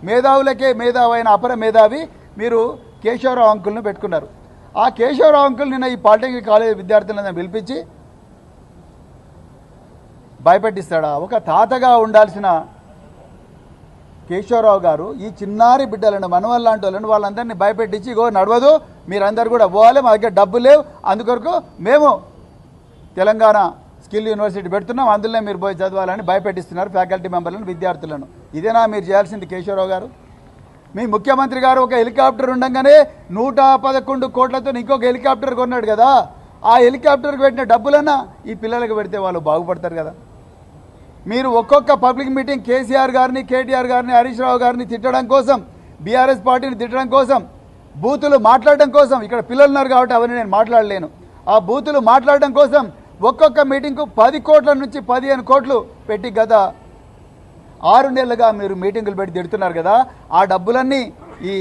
మేధావులకే మేధావైన అపర మేధావి మీరు కేశవరావు అంకుల్ని పెట్టుకున్నారు. ఆ కేశవరావు అంకుల్ నిన్న ఈ పాలిటెక్నిక్ కాలేజ్ విద్యార్థులను పిలిపించి భయపెట్టిస్తాడా? ఒక తాతగా ఉండాల్సిన కేశవరావు గారు ఈ చిన్నారి బిడ్డలను మనవల్ లాంటి వాళ్ళని వాళ్ళందరినీ భయపెట్టించి ఇగో నడవదు, మీరందరూ కూడా పోవాలి, మా దగ్గర డబ్బు లేవు, అందుకొరకు మేము తెలంగాణ స్కిల్ యూనివర్సిటీ పెడుతున్నాం, అందులోనే మీరు పోయి చదవాలని భయపెట్టిస్తున్నారు ఫ్యాకల్టీ మెంబర్లను, విద్యార్థులను. ఇదేనా మీరు చేయాల్సింది కేశవరావు గారు? మీ ముఖ్యమంత్రి గారు ఒక హెలికాప్టర్ ఉండగానే 111 కోట్లతో ఇంకొక హెలికాప్టర్ కొన్నాడు కదా, ఆ హెలికాప్టర్కి పెట్టిన డబ్బులన్నా ఈ పిల్లలకు పెడితే వాళ్ళు బాగుపడతారు కదా. మీరు ఒక్కొక్క పబ్లిక్ మీటింగ్ కేసీఆర్ గారిని, కేటీఆర్ గారిని, హరీష్ రావు గారిని తిట్టడం కోసం, బీఆర్ఎస్ పార్టీని తిట్టడం కోసం, బూతులు మాట్లాడడం కోసం, ఇక్కడ పిల్లలు ఉన్నారు కాబట్టి అవన్నీ నేను మాట్లాడలేను, ఆ బూతులు మాట్లాడడం కోసం ఒక్కొక్క మీటింగ్కు 10 కోట్ల నుంచి 15 కోట్లు పెట్టి గత 6 నెలలుగా మీరు మీటింగులు పెట్టి తిడుతున్నారు కదా. ఆ డబ్బులన్నీ ఈ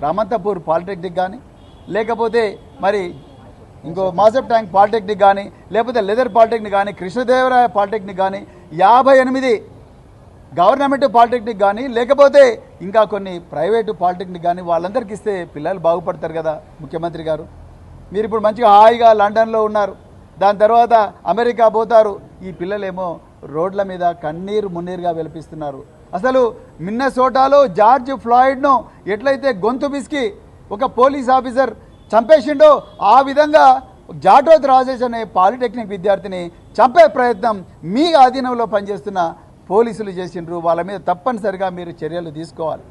రామంతపూర్ పాలిటెక్నిక్ కానీ, లేకపోతే మరి ఇంకో మాసప్ ట్యాంక్ పాలిటెక్నిక్ కానీ, లేకపోతే లెదర్ పాలిటెక్నిక్ కానీ, కృష్ణదేవరాయ పాలిటెక్నిక్ కానీ, 58 గవర్నమెంట్ పాలిటెక్నిక్ కానీ, లేకపోతే ఇంకా కొన్ని ప్రైవేటు పాలిటెక్నిక్ కానీ వాళ్ళందరికీ ఇస్తే పిల్లలు బాగుపడతారు కదా ముఖ్యమంత్రి గారు. మీరు ఇప్పుడు మంచిగా హాయిగా లండన్లో ఉన్నారు, దాని తర్వాత అమెరికా పోతారు, ఈ పిల్లలేమో రోడ్ల మీద కన్నీరు మున్నీరుగా వెలిపిస్తున్నారు. అసలు మిన్నసోటాలో జార్జ్ ఫ్లాయిడ్ను ఎట్లయితే గొంతు బిస్కి ఒక పోలీస్ ఆఫీసర్ చంపేసిండో ఆ విధంగా జాటోత్ రాజేష్ అనే పాలిటెక్నిక్ విద్యార్థిని చంపే ప్రయత్నం మీ ఆధీనంలో పనిచేస్తున్న పోలీసులు చేసిండ్రు. వాళ్ళ మీద తప్పనిసరిగా మీరు చర్యలు తీసుకోవాలి.